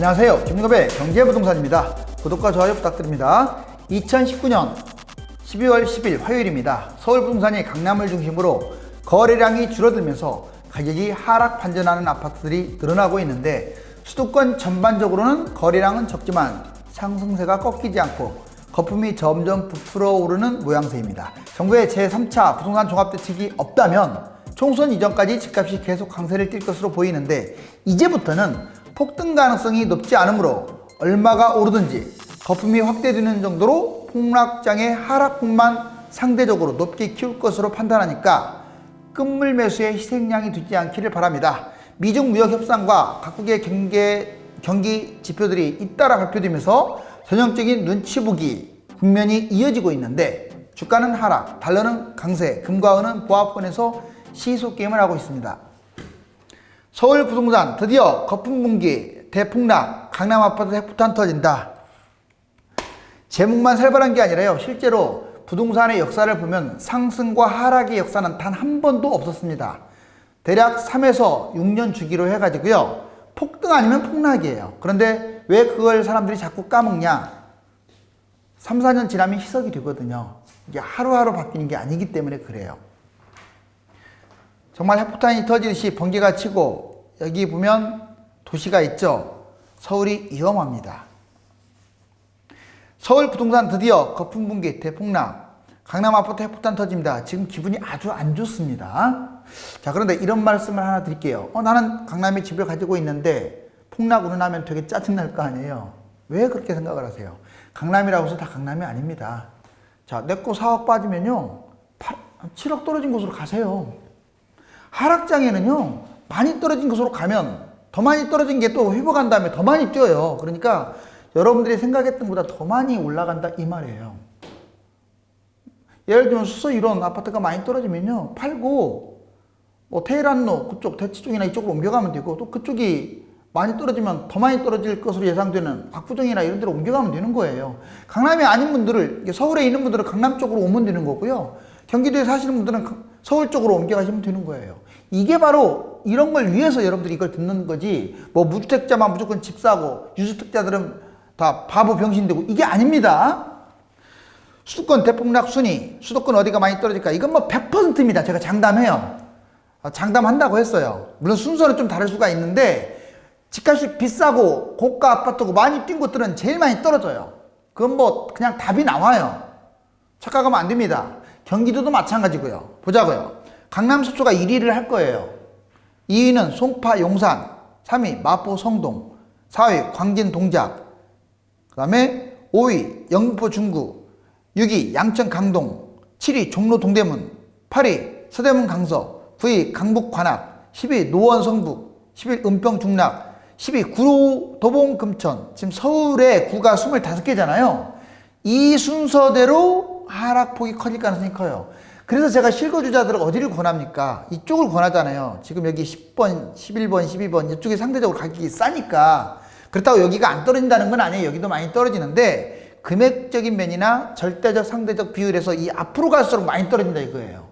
안녕하세요. 김용엽의 경제부동산입니다. 구독과 좋아요 부탁드립니다. 2019년 12월 10일 화요일입니다. 서울부동산이 강남을 중심으로 거래량이 줄어들면서 가격이 하락 반전하는 아파트들이 늘어나고 있는데, 수도권 전반적으로는 거래량은 적지만 상승세가 꺾이지 않고 거품이 점점 부풀어 오르는 모양새입니다. 정부의 제3차 부동산 종합대책이 없다면 총선 이전까지 집값이 계속 강세를 띌 것으로 보이는데, 이제부터는 폭등 가능성이 높지 않으므로 얼마가 오르든지 거품이 확대되는 정도로 폭락장의 하락폭만 상대적으로 높게 키울 것으로 판단하니까 끝물 매수의 희생양이 되지 않기를 바랍니다. 미중 무역 협상과 각국의 경기 지표들이 잇따라 발표되면서 전형적인 눈치 보기 국면이 이어지고 있는데, 주가는 하락, 달러는 강세, 금과 은은 보합권에서 시소 게임을 하고 있습니다. 서울 부동산 드디어 거품 분기 대폭락, 강남 아파트 핵폭탄 터진다. 제목만 살벌한 게 아니라요, 실제로 부동산의 역사를 보면 상승과 하락의 역사는 단 한 번도 없었습니다. 대략 3에서 6년 주기로 해가지고요, 폭등 아니면 폭락이에요. 그런데 왜 그걸 사람들이 자꾸 까먹냐? 3, 4년 지나면 희석이 되거든요. 이게 하루하루 바뀌는 게 아니기 때문에 그래요. 정말 핵폭탄이 터지듯이 번개가 치고, 여기 보면 도시가 있죠. 서울이 위험합니다. 서울 부동산 드디어 거품 붕괴 대폭락, 강남 아파트 핵폭탄 터집니다. 지금 기분이 아주 안 좋습니다. 자, 그런데 이런 말씀을 하나 드릴게요. 나는 강남에 집을 가지고 있는데 폭락 운운하면 되게 짜증날 거 아니에요. 왜 그렇게 생각을 하세요? 강남이라고 해서 다 강남이 아닙니다. 자, 내 거 4억 빠지면요, 7억 떨어진 곳으로 가세요. 하락장에는요, 많이 떨어진 곳으로 가면 더 많이 떨어진 게 또 회복한 다음에 더 많이 뛰어요. 그러니까 여러분들이 생각했던 것보다 더 많이 올라간다 이 말이에요. 예를 들면 수서 이런 아파트가 많이 떨어지면요, 팔고 테헤란로 그쪽 대치 쪽이나 이쪽으로 옮겨가면 되고, 또 그쪽이 많이 떨어지면 더 많이 떨어질 것으로 예상되는 압구정이나 이런 데로 옮겨가면 되는 거예요. 강남이 아닌 분들을, 서울에 있는 분들은 강남 쪽으로 오면 되는 거고요, 경기도에 사시는 분들은 서울 쪽으로 옮겨가시면 되는 거예요. 이게 바로 이런 걸 위해서 여러분들이 이걸 듣는 거지, 뭐 무주택자만 무조건 집 사고 유주택자들은 다 바보 병신되고, 이게 아닙니다. 수도권 대폭락 순위, 수도권 어디가 많이 떨어질까? 이건 뭐 100%입니다. 제가 장담해요. 장담한다고 했어요. 물론 순서는 좀 다를 수가 있는데, 집값이 비싸고 고가 아파트고 많이 뛴 곳들은 제일 많이 떨어져요. 그건 뭐 그냥 답이 나와요. 착각하면 안 됩니다. 경기도도 마찬가지고요. 보자고요. 강남 서초가 1위를 할 거예요. 2위는 송파 용산, 3위 마포 성동, 4위 광진 동작, 그 다음에 5위 영등포 중구, 6위 양천 강동, 7위 종로 동대문, 8위 서대문 강서, 9위 강북 관악, 10위 노원 성북, 10위 은평 중락, 10위 구로 도봉 금천. 지금 서울에 구가 25개잖아요. 이 순서대로 하락폭이 커질 가능성이 커요. 그래서 제가 실거주자들을 어디를 권합니까? 이쪽을 권하잖아요. 지금 여기 10번, 11번, 12번 이쪽이 상대적으로 가격이 싸니까. 그렇다고 여기가 안 떨어진다는 건 아니에요. 여기도 많이 떨어지는데, 금액적인 면이나 절대적 상대적 비율에서 이 앞으로 갈수록 많이 떨어진다 이거예요.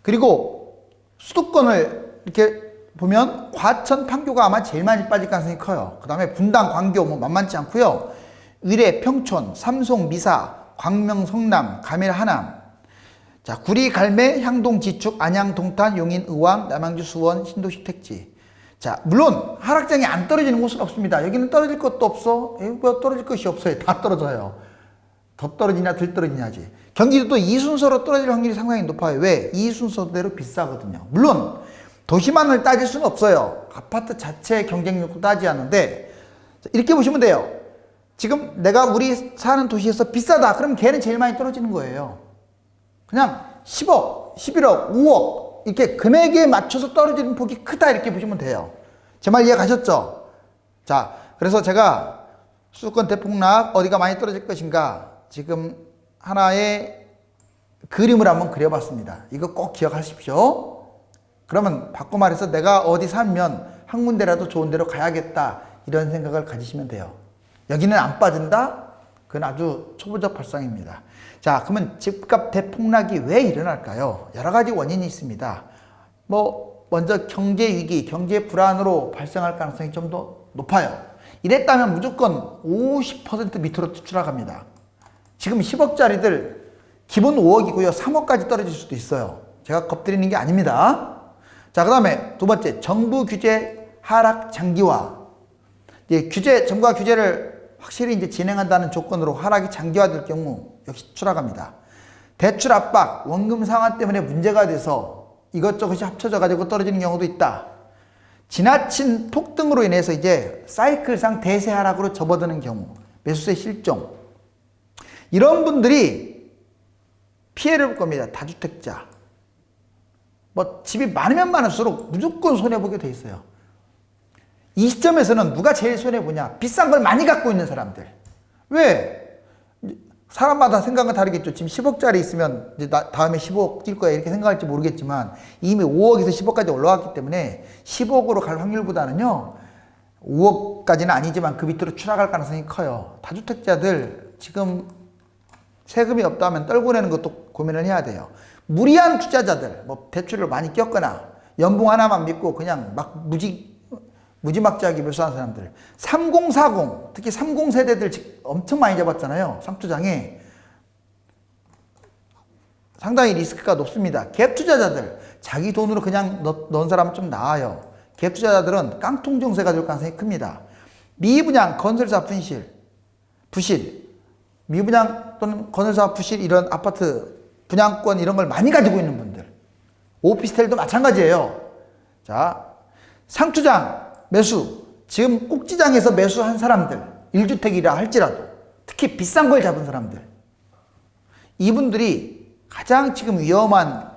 그리고 수도권을 이렇게 보면 과천, 판교가 아마 제일 많이 빠질 가능성이 커요. 그 다음에 분당, 광교 뭐 만만치 않고요. 의뢰, 평촌, 삼송, 미사, 광명, 성남, 가밀, 하남, 자, 구리, 갈매, 향동, 지축, 안양, 동탄, 용인, 의왕, 남양주, 수원, 신도시, 택지. 자, 물론 하락장이 안 떨어지는 곳은 없습니다. 여기는 떨어질 것도 없어. 뭐 떨어질 것이 없어요. 다 떨어져요. 더 떨어지냐 덜 떨어지냐지. 경기도도 이 순서로 떨어질 확률이 상당히 높아요. 왜? 이 순서대로 비싸거든요. 물론 도시만을 따질 수는 없어요. 아파트 자체 경쟁력도 따지지 않는데, 이렇게 보시면 돼요. 지금 내가 우리 사는 도시에서 비싸다 그러면 걔는 제일 많이 떨어지는 거예요. 그냥 10억, 11억, 5억 이렇게 금액에 맞춰서 떨어지는 폭이 크다 이렇게 보시면 돼요. 제 말 이해 가셨죠? 자, 그래서 제가 수도권 대폭락 어디가 많이 떨어질 것인가 지금 하나의 그림을 한번 그려봤습니다. 이거 꼭 기억하십시오. 그러면 바꿔 말해서 내가 어디 살면 한 군데라도 좋은 데로 가야겠다 이런 생각을 가지시면 돼요. 여기는 안 빠진다? 그건 아주 초보적 발상입니다. 자, 그러면 집값 대폭락이 왜 일어날까요? 여러 가지 원인이 있습니다. 먼저 경제 위기, 경제 불안으로 발생할 가능성이 좀 더 높아요. 이랬다면 무조건 50% 밑으로 추락합니다. 지금 10억짜리들 기본 5억이고요. 3억까지 떨어질 수도 있어요. 제가 겁드리는 게 아닙니다. 자, 그 다음에 두 번째, 정부 규제 하락 장기화. 정부가 규제를 확실히 이제 진행한다는 조건으로 하락이 장기화될 경우 역시 추락합니다. 대출 압박, 원금 상환 때문에 문제가 돼서 이것저것이 합쳐져 가지고 떨어지는 경우도 있다. 지나친 폭등으로 인해서 이제 사이클상 대세 하락으로 접어드는 경우, 매수세 실종. 이런 분들이 피해를 볼 겁니다. 다주택자. 뭐 집이 많으면 많을수록 무조건 손해보게 돼 있어요. 이 시점에서는 누가 제일 손해보냐? 비싼 걸 많이 갖고 있는 사람들. 왜? 사람마다 생각은 다르겠죠. 지금 10억짜리 있으면 이제 다음에 15억 뛸 거야 이렇게 생각할지 모르겠지만 이미 5억에서 10억까지 올라왔기 때문에 10억으로 갈 확률보다는요 5억까지는 아니지만 그 밑으로 추락할 가능성이 커요. 다주택자들 지금 세금이 없다면 떨고 내는 것도 고민을 해야 돼요. 무리한 투자자들, 뭐 대출을 많이 꼈거나 연봉 하나만 믿고 그냥 막 무지막지하게 매수하는 사람들. 3040, 특히 30세대들 엄청 많이 잡았잖아요. 상투장에. 상당히 리스크가 높습니다. 갭 투자자들, 자기 돈으로 그냥 넣은 사람은 좀 나아요. 갭 투자자들은 깡통 증세가 될 가능성이 큽니다. 미분양, 건설사 부실, 미분양 또는 건설사 부실 이런 아파트 분양권 이런 걸 많이 가지고 있는 분들. 오피스텔도 마찬가지예요. 자, 상투장 매수, 지금 꼭지장에서 매수한 사람들, 1주택이라 할지라도 특히 비싼 걸 잡은 사람들, 이분들이 가장 지금 위험한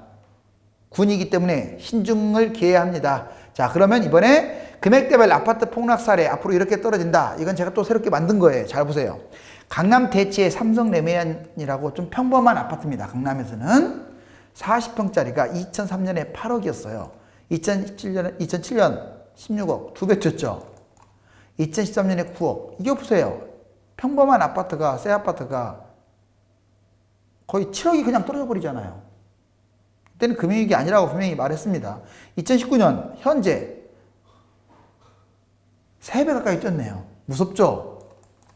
군이기 때문에 신중을 기해야 합니다. 자, 그러면 이번에 금액대별 아파트 폭락 사례 앞으로 이렇게 떨어진다. 이건 제가 또 새롭게 만든 거예요. 잘 보세요. 강남 대치의 삼성 레미안이라고 좀 평범한 아파트입니다. 강남에서는 40평짜리가 2003년에 8억이었어요. 2007년 16억, 2배 쳤죠. 2013년에 9억. 이게 보세요. 평범한 아파트가, 새 아파트가 거의 7억이 그냥 떨어져 버리잖아요. 그때는 금융위기 아니라고 분명히 말했습니다. 2019년 현재 3배 가까이 뛰었네요. 무섭죠?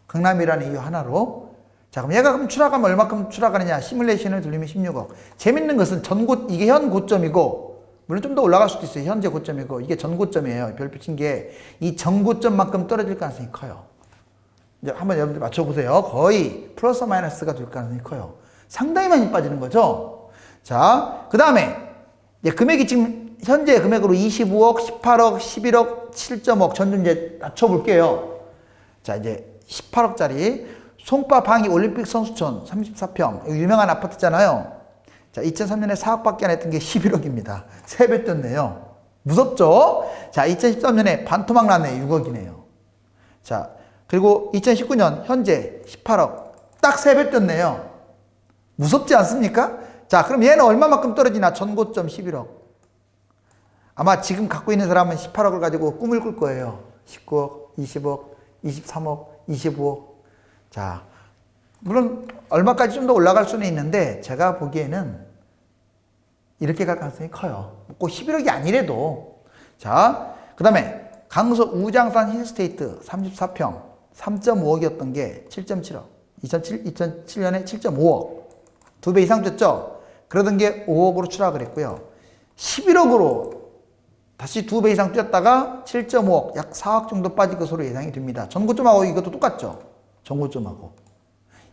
강남이라는 이유 하나로. 자, 그럼 얘가 그럼 추락하면 얼마큼 추락하느냐? 시뮬레이션을 돌리면 16억. 재밌는 것은 이게 현 고점이고, 물론 좀 더 올라갈 수도 있어요. 현재 고점이고, 이게 전 고점이에요. 별표 친 게 이 전 고점만큼 떨어질 가능성이 커요. 이제 한번 여러분들 맞춰보세요. 거의 플러스 마이너스가 될 가능성이 커요. 상당히 많이 빠지는 거죠. 자, 그 다음에 이제 금액이 지금 현재 금액으로 25억, 18억, 11억, 7.5억 전좀 이제 낮춰볼게요. 자, 이제 18억짜리 송파 방이 올림픽 선수촌 34평 유명한 아파트잖아요. 자, 2003년에 4억밖에 안 했던 게 11억입니다. 3배 떴네요. 무섭죠? 자, 2013년에 반토막 났네. 6억이네요. 자, 그리고 2019년 현재 18억. 딱 3배 떴네요. 무섭지 않습니까? 자, 그럼 얘는 얼마만큼 떨어지나? 전고점 11억. 아마 지금 갖고 있는 사람은 18억을 가지고 꿈을 꿀 거예요. 19억, 20억, 23억, 25억. 자, 물론 얼마까지 좀 더 올라갈 수는 있는데 제가 보기에는 이렇게 갈 가능성이 커요. 꼭 11억이 아니래도. 자, 그 다음에 강서 우장산 힐스테이트 34평 3.5억이었던 게 7.7억. 2007년에 7.5억. 2배 이상 줬죠? 그러던 게 5억으로 추락을 했고요. 11억으로 다시 2배 이상 뛰었다가 7.5억, 약 4억 정도 빠질 것으로 예상이 됩니다. 전고점하고 이것도 똑같죠? 전고점하고.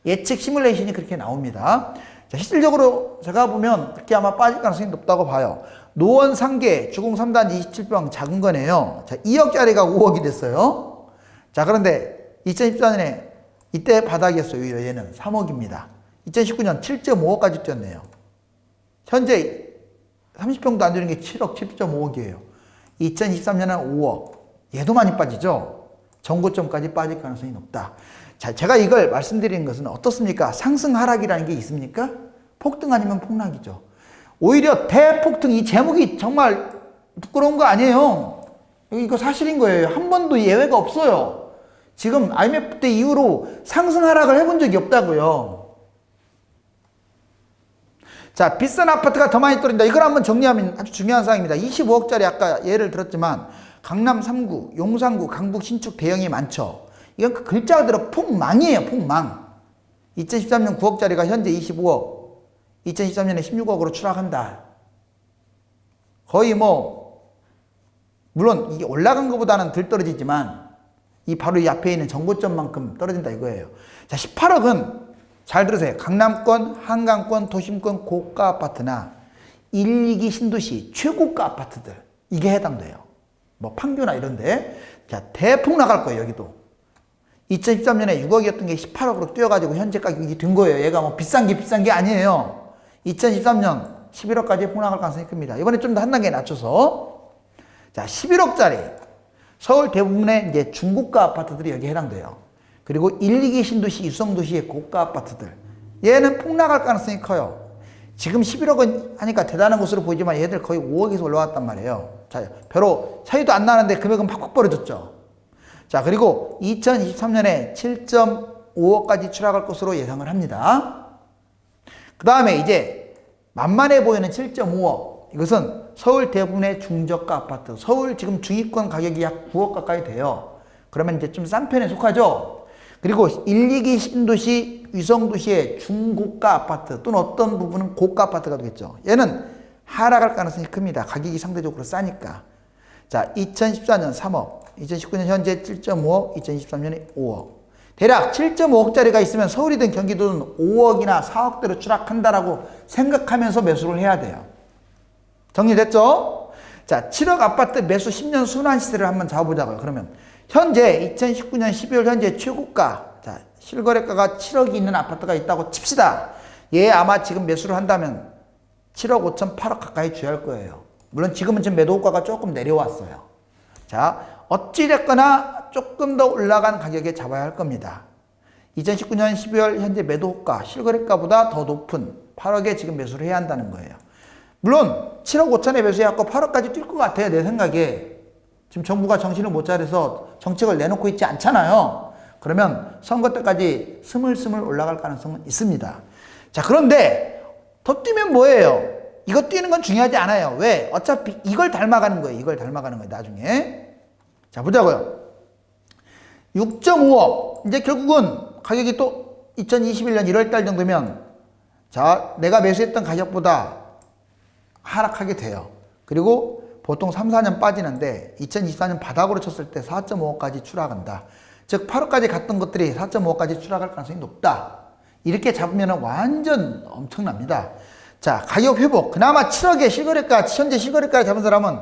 예측 시뮬레이션이 그렇게 나옵니다. 자, 실질적으로 제가 보면 그렇게 아마 빠질 가능성이 높다고 봐요. 노원 3개, 주공 3단 27평 작은 거네요. 자, 2억짜리가 5억이 됐어요. 자, 그런데 2014년에 이때 바닥이었어요. 얘는 3억입니다. 2019년 7.5억까지 뛰었네요. 현재 30평도 안 되는 게 7억, 7.5억이에요. 2023년은 5억. 얘도 많이 빠지죠? 전고점까지 빠질 가능성이 높다. 자, 제가 이걸 말씀드리는 것은 어떻습니까? 상승 하락이라는 게 있습니까? 폭등 아니면 폭락이죠. 오히려 대폭등, 이 제목이 정말 부끄러운 거 아니에요. 이거 사실인 거예요. 한 번도 예외가 없어요. 지금 IMF 때 이후로 상승 하락을 해본 적이 없다고요. 자, 비싼 아파트가 더 많이 떨어진다. 이걸 한번 정리하면 아주 중요한 사항입니다. 25억짜리 아까 예를 들었지만 강남 3구, 용산구, 강북, 신축 대형이 많죠. 이건 그 글자 그대로 폭망이에요, 폭망. 2013년 9억짜리가 현재 25억, 2013년에 16억으로 추락한다. 거의 뭐, 물론 이게 올라간 것보다는 덜 떨어지지만, 바로 이 앞에 있는 정고점만큼 떨어진다 이거예요. 자, 18억은 잘 들으세요. 강남권, 한강권, 도심권 고가 아파트나 1, 2기 신도시 최고가 아파트들, 이게 해당돼요. 뭐 판교나 이런데. 자, 대폭 나갈 거예요, 여기도. 2013년에 6억이었던 게 18억으로 뛰어가지고 현재 가격이 된 거예요. 얘가 뭐 비싼 게 아니에요. 2013년 11억까지 폭락할 가능성이 큽니다. 이번에 좀 더 한 단계 낮춰서. 자, 11억짜리. 서울 대부분의 이제 중고가 아파트들이 여기에 해당돼요. 그리고 1, 2기 신도시, 유성도시의 고가 아파트들. 얘는 폭락할 가능성이 커요. 지금 11억은 하니까 대단한 것으로 보이지만 얘들 거의 5억에서 올라왔단 말이에요. 자, 별로 차이도 안 나는데 금액은 팍팍 벌어졌죠. 자, 그리고 2023년에 7.5억까지 추락할 것으로 예상을 합니다. 그 다음에 이제 만만해 보이는 7.5억. 이것은 서울 대부분의 중저가 아파트. 서울 지금 중위권 가격이 약 9억 가까이 돼요. 그러면 이제 좀 싼 편에 속하죠. 그리고 1, 2기 신도시, 위성도시의 중고가 아파트 또는 어떤 부분은 고가 아파트가 되겠죠. 얘는 하락할 가능성이 큽니다. 가격이 상대적으로 싸니까. 자, 2014년 3억, 2019년 현재 7.5억, 2023년에 5억. 대략 7.5억짜리가 있으면 서울이든 경기도는 5억이나 4억대로 추락한다라고 생각하면서 매수를 해야 돼요. 정리됐죠? 자, 7억 아파트 매수 10년 순환 시세를 한번 잡아보자고요. 그러면 현재 2019년 12월 현재 최고가, 자, 실거래가가 7억이 있는 아파트가 있다고 칩시다. 얘 아마 지금 매수를 한다면 7억 5천, 8억 가까이 주할 거예요. 물론 지금은 지금 매도 호가가 조금 내려왔어요. 자, 어찌됐거나 조금 더 올라간 가격에 잡아야 할 겁니다. 2019년 12월 현재 매도 호가, 실거래가보다 더 높은 8억에 지금 매수를 해야 한다는 거예요. 물론 7억 5천에 매수해갖고 8억까지 뛸 것 같아요, 내 생각에. 지금 정부가 정신을 못 차려서 정책을 내놓고 있지 않잖아요. 그러면 선거 때까지 스물스물 올라갈 가능성은 있습니다. 자, 그런데 더 뛰면 뭐예요? 이거 뛰는 건 중요하지 않아요. 왜? 어차피 이걸 닮아가는 거예요. 이걸 닮아가는 거예요, 나중에. 자, 보자고요. 6.5억. 이제 결국은 가격이 또 2021년 1월달 정도면, 자, 내가 매수했던 가격보다 하락하게 돼요. 그리고 보통 3, 4년 빠지는데 2024년 바닥으로 쳤을 때 4.5억까지 추락한다. 즉 8억까지 갔던 것들이 4.5억까지 추락할 가능성이 높다. 이렇게 잡으면 완전 엄청납니다. 자, 가격 회복. 그나마 7억의 실거래가, 현재 실거래가를 잡은 사람은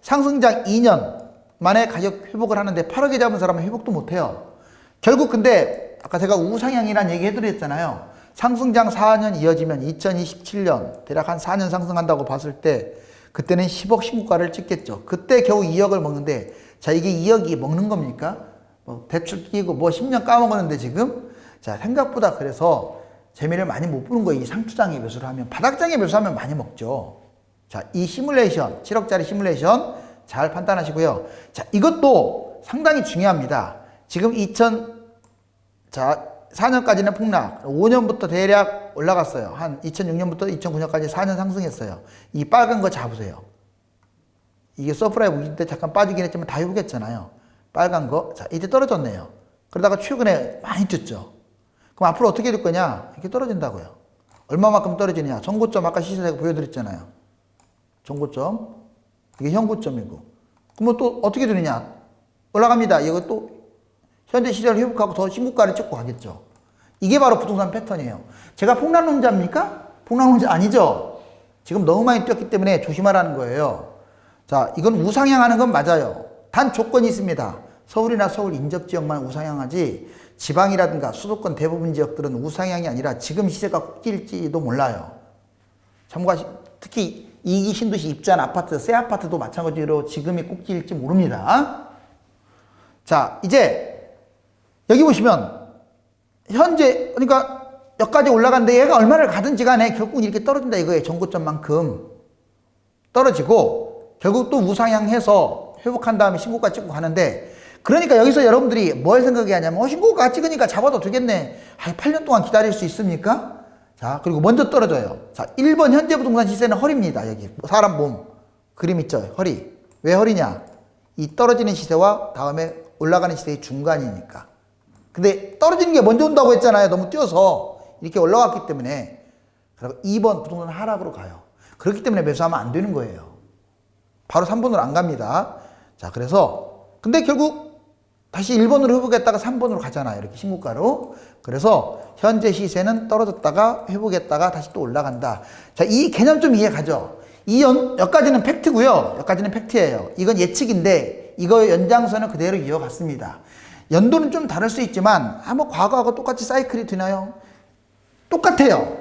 상승장 2년 만에 가격 회복을 하는데 8억에 잡은 사람은 회복도 못해요. 결국 근데 아까 제가 우상향이라는 얘기 해드렸잖아요. 상승장 4년 이어지면 2027년 대략 한 4년 상승한다고 봤을 때 그때는 10억 신고가를 찍겠죠. 그때 겨우 2억을 먹는데, 자, 이게 2억이 먹는 겁니까? 뭐 대출 끼고 뭐 10년 까먹었는데 지금? 자, 생각보다 그래서 재미를 많이 못 보는 거예요. 이 상투장에 매수를 하면. 바닥장에 매수하면 많이 먹죠. 자, 이 시뮬레이션, 7억짜리 시뮬레이션 잘 판단하시고요. 자, 이것도 상당히 중요합니다. 지금 4년까지는 폭락, 5년부터 대략 올라갔어요. 한 2006년부터 2009년까지 4년 상승했어요. 이 빨간 거 잡으세요. 이게 서프라이브 위기 때 잠깐 빠지긴 했지만 다 회복했잖아요. 빨간 거. 자, 이제 떨어졌네요. 그러다가 최근에 많이 뛰었죠. 그럼 앞으로 어떻게 될 거냐? 이렇게 떨어진다고요. 얼마만큼 떨어지느냐? 정고점 아까 시세가 보여드렸잖아요. 정고점. 이게 현고점이고. 그러면 또 어떻게 되느냐? 올라갑니다. 이거 또 현재 시세를 회복하고 더 신고가를 찍고 가겠죠. 이게 바로 부동산 패턴이에요. 제가 폭락론자입니까? 폭락론자 아니죠. 지금 너무 많이 뛰었기 때문에 조심하라는 거예요. 자, 이건 우상향하는 건 맞아요. 단 조건이 있습니다. 서울이나 서울 인접 지역만 우상향하지 지방이라든가 수도권 대부분 지역들은 우상향이 아니라 지금 시세가 꼭지일지도 몰라요. 참고하시, 특히 2기 신도시 입주한 아파트, 새 아파트도 마찬가지로 지금이 꼭지일지 모릅니다. 자, 이제 여기 보시면 현재 그러니까 여기까지 올라갔는데 얘가 얼마를 가든지 간에 결국 이렇게 떨어진다 이거예요. 정고점만큼 떨어지고 결국 또 우상향해서 회복한 다음에 신고가 찍고 가는데, 그러니까 여기서 여러분들이 뭘 생각하냐면 신고가 찍으니까 잡아도 되겠네. 8년 동안 기다릴 수 있습니까? 자, 그리고 먼저 떨어져요. 자, 1번 현재 부동산 시세는 허리입니다. 여기 사람 몸 그림 있죠. 허리. 왜 허리냐? 이 떨어지는 시세와 다음에 올라가는 시세의 중간이니까. 근데 떨어지는 게 먼저 온다고 했잖아요. 너무 뛰어서 이렇게 올라갔기 때문에. 그리고 2번 부동산 하락으로 가요. 그렇기 때문에 매수하면 안 되는 거예요. 바로 3번으로 안 갑니다. 자, 그래서 근데 결국 다시 1번으로 회복했다가 3번으로 가잖아요. 이렇게 신고가로. 그래서 현재 시세는 떨어졌다가 회복했다가 다시 또 올라간다. 자, 이 개념 좀 이해 가죠? 여기까지는 팩트고요. 여기까지는 팩트예요. 이건 예측인데 이거 연장선은 그대로 이어갔습니다. 연도는 좀 다를 수 있지만 뭐 과거하고 똑같이 사이클이 되나요? 똑같아요.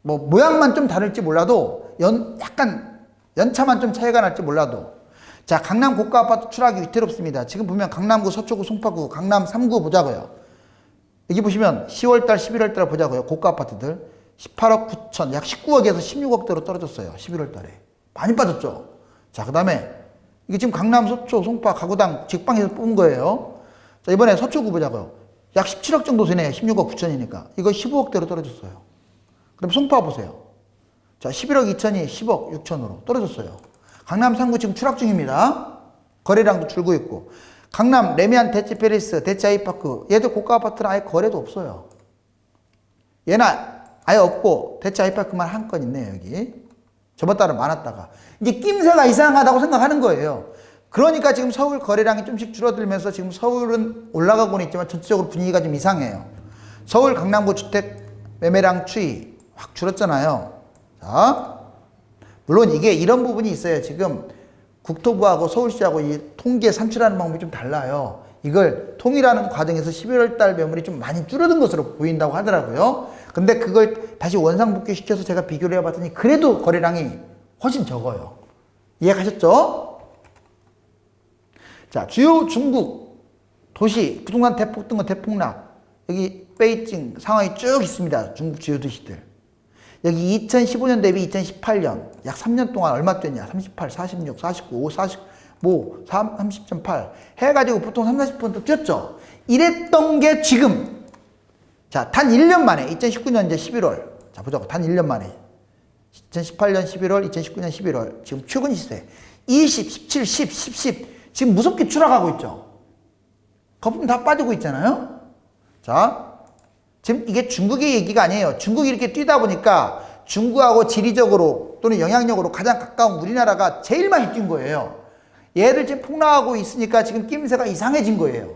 뭐 모양만 좀 다를지 몰라도 약간 연차만 좀 차이가 날지 몰라도. 자, 강남 고가 아파트 추락이 위태롭습니다. 지금 보면 강남구, 서초구, 송파구, 강남 3구 보자고요. 여기 보시면 10월달, 11월달 보자고요. 고가 아파트들 18억 9천, 약 19억에서 16억대로 떨어졌어요. 11월달에 많이 빠졌죠. 자, 그 다음에 이게 지금 강남, 서초, 송파, 가구당 직방에서 뽑은 거예요. 자, 이번에 서초구 보자고요. 약 17억 정도 되네요. 16억 9천이니까 이거 15억대로 떨어졌어요. 그럼 송파 보세요. 자, 11억 2천이 10억 6천으로 떨어졌어요. 강남 3구 지금 추락 중입니다. 거래량도 줄고 있고. 강남 레미안 대치 페리스, 대치 아이파크 얘들 고가 아파트는 아예 거래도 없어요. 얘는 아예 없고 대치 아이파크만 한 건 있네요. 여기 저번 달은 많았다가 이제 낌새가 이상하다고 생각하는 거예요. 그러니까 지금 서울 거래량이 좀씩 줄어들면서 지금 서울은 올라가고는 있지만 전체적으로 분위기가 좀 이상해요. 서울 강남구 주택 매매량 추이 확 줄었잖아요. 자, 물론 이게 이런 부분이 있어요. 지금 국토부하고 서울시하고 이 통계 산출하는 방법이 좀 달라요. 이걸 통일하는 과정에서 11월 달 매물이 좀 많이 줄어든 것으로 보인다고 하더라고요. 근데 그걸 다시 원상복귀 시켜서 제가 비교를 해봤더니 그래도 거래량이 훨씬 적어요. 이해가셨죠? 자, 주요 중국 도시 부동산 대폭 등은 대폭락. 여기 베이징, 상하이 쭉 있습니다. 중국 주요 도시들. 여기 2015년 대비 2018년 약 3년 동안 얼마 뛰었냐? 38, 46, 49, 45, 30.8 해가지고 보통 30, 40% 뛰었죠. 이랬던 게 지금 자, 단 1년 만에 2019년 이제 11월 자, 보자고. 단 1년 만에 2018년 11월, 2019년 11월 지금 최근 시세 20, 17, 10, 10, 10 지금 무섭게 추락하고 있죠. 거품 다 빠지고 있잖아요. 자, 지금 이게 중국의 얘기가 아니에요. 중국이 이렇게 뛰다 보니까 중국하고 지리적으로 또는 영향력으로 가장 가까운 우리나라가 제일 많이 뛴 거예요. 얘들 지금 폭락하고 있으니까 지금 낌새가 이상해진 거예요.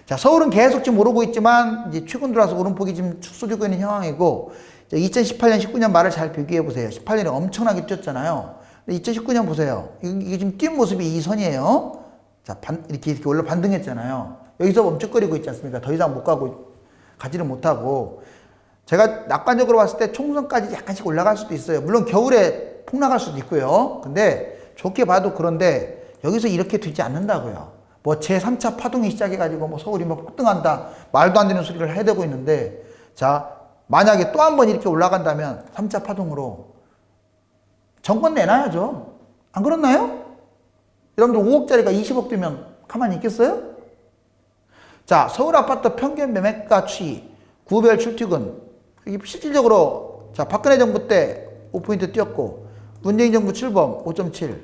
자, 서울은 계속 지금 오르고 있지만 이제 최근 들어와서 오름폭이 지금 축소되고 있는 상황이고 2018년, 19년 말을 잘 비교해 보세요. 18년에 엄청나게 뛰었잖아요. 2019년 보세요. 이게 지금 뛴 모습이 이 선이에요. 자, 이렇게 올라 반등했잖아요. 여기서 멈칫거리고 있지 않습니까? 더 이상 못 가지를 못하고. 제가 낙관적으로 봤을 때 총선까지 약간씩 올라갈 수도 있어요. 물론 겨울에 폭락할 수도 있고요. 근데 좋게 봐도 그런데 여기서 이렇게 되지 않는다고요. 뭐 제3차 파동이 시작해가지고 뭐 서울이 뭐 폭등한다. 말도 안 되는 소리를 해대고 있는데 자, 만약에 또 한 번 이렇게 올라간다면 3차 파동으로 정권 내놔야죠. 안 그렇나요? 여러분들 5억짜리가 20억 되면 가만히 있겠어요? 자, 서울 아파트 평균 매매가 추이, 구별 출퇴근. 이게 실질적으로, 자, 박근혜 정부 때 5포인트 뛰었고, 문재인 정부 출범 5.7,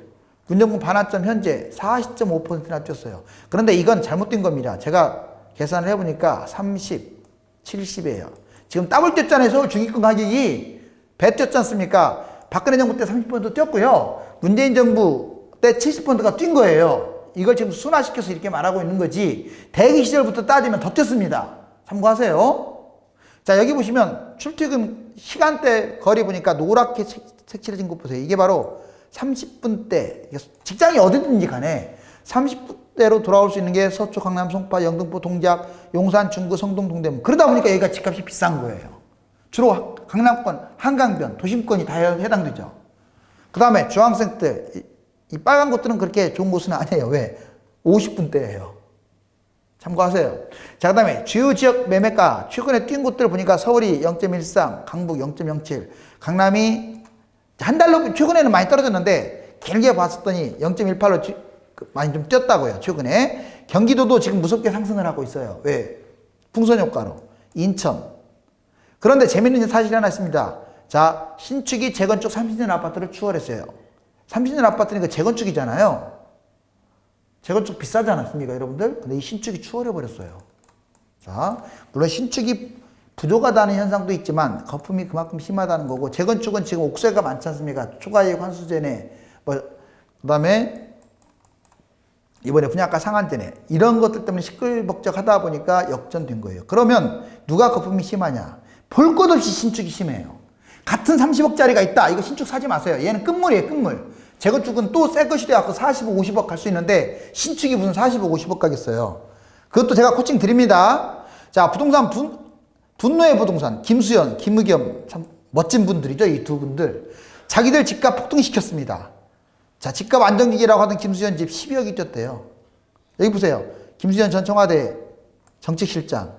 문정부 반환점 현재 40.5%나 뛰었어요. 그런데 이건 잘못된 겁니다. 제가 계산을 해보니까 30, 70이에요. 지금 더블 뛰었잖아요. 서울 중위권 가격이. 배 뛰었지 않습니까? 박근혜 정부 때 30% 뛰었고요. 문재인 정부 때 70%가 뛴 거예요. 이걸 지금 순화시켜서 이렇게 말하고 있는 거지 대기 시절부터 따지면 더 뛰었습니다. 참고하세요. 자, 여기 보시면 출퇴근 시간대 거리 보니까 노랗게 색칠해진 것 보세요. 이게 바로 30분대 직장이 어디든지 간에 30분대로 돌아올 수 있는 게 서초, 강남, 송파, 영등포, 동작, 용산, 중구, 성동, 동대문. 그러다 보니까 여기가 집값이 비싼 거예요. 주로 강남권, 한강변, 도심권이 다 해당되죠. 그 다음에 중학생들 이 빨간 것들은 그렇게 좋은 곳은 아니에요. 왜? 50분대예요. 참고하세요. 자, 그 다음에 주요 지역 매매가 최근에 뛴 곳들 보니까 서울이 0.13, 강북 0.07, 강남이 한 달로 최근에는 많이 떨어졌는데 길게 봤었더니 0.18로 많이 좀 뛰었다고요. 최근에. 경기도도 지금 무섭게 상승을 하고 있어요. 왜? 풍선 효과로. 인천. 그런데 재밌는 사실이 하나 있습니다. 자, 신축이 재건축 30년 아파트를 추월했어요. 30년 아파트니까 재건축이잖아요. 재건축 비싸지 않았습니까, 여러분들? 근데 이 신축이 추월해 버렸어요. 자, 물론 신축이 부족하다는 현상도 있지만 거품이 그만큼 심하다는 거고, 재건축은 지금 옥세가 많지 않습니까? 초과이익 환수제네, 그다음에 이번에 분양가 상한제네, 이런 것들 때문에 시끌벅적하다 보니까 역전된 거예요. 그러면 누가 거품이 심하냐? 볼 것 없이 신축이 심해요. 같은 30억짜리가 있다, 이거 신축 사지 마세요. 얘는 끝물이에요, 끝물. 재건축은 또 새 것이 돼갖고 40억, 50억 갈 수 있는데 신축이 무슨 40억, 50억 가겠어요. 그것도 제가 코칭 드립니다. 자, 부동산 분노의 부동산 김수현, 김의겸, 참 멋진 분들이죠. 이 두 분들 자기들 집값 폭등시켰습니다. 자, 집값 안정기기라고 하던 김수현 집 12억이 뛰었대요. 여기 보세요. 김수현 전 청와대 정책실장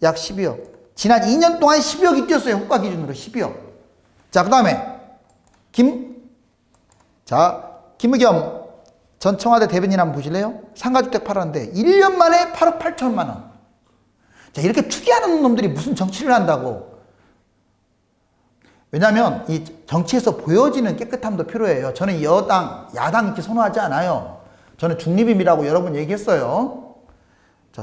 약 12억. 지난 2년 동안 12억이 뛰었어요. 호가 기준으로 12억. 자, 그 다음에 김의겸 전 청와대 대변인 한번 보실래요? 상가주택 팔았는데 1년 만에 8억 8천만 원. 자, 이렇게 투기하는 놈들이 무슨 정치를 한다고. 왜냐하면 이 정치에서 보여지는 깨끗함도 필요해요. 저는 여당, 야당 이렇게 선호하지 않아요. 저는 중립임이라고 여러 번 얘기했어요.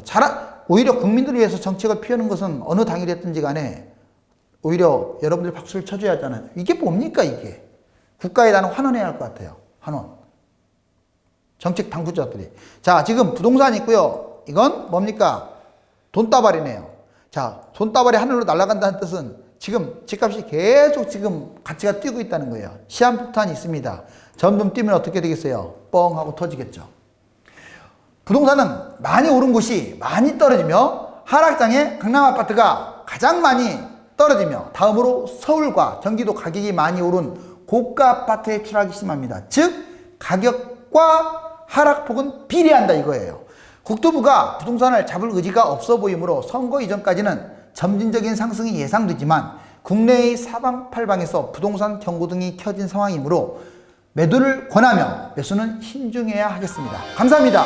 자, 오히려 국민들을 위해서 정책을 피우는 것은 어느 당이 됐든지 간에 오히려 여러분들 박수를 쳐줘야 하잖아요. 이게 뭡니까, 이게. 국가에 나는 환원해야 할 것 같아요. 환원. 정책 당국자들이. 자, 지금 부동산이 있고요. 이건 뭡니까? 돈다발이네요. 자, 돈다발이 하늘로 날아간다는 뜻은 지금 집값이 계속 지금 가치가 뛰고 있다는 거예요. 시한폭탄이 있습니다. 점점 뛰면 어떻게 되겠어요? 뻥 하고 터지겠죠. 부동산은 많이 오른 곳이 많이 떨어지며 하락장에 강남 아파트가 가장 많이 떨어지며 다음으로 서울과 경기도 가격이 많이 오른 고가 아파트의 추락이 심합니다. 즉 가격과 하락폭은 비례한다 이거예요. 국토부가 부동산을 잡을 의지가 없어 보이므로 선거 이전까지는 점진적인 상승이 예상되지만 국내의 사방팔방에서 부동산 경고등이 켜진 상황이므로 매도를 권하며 매수는 신중해야 하겠습니다. 감사합니다.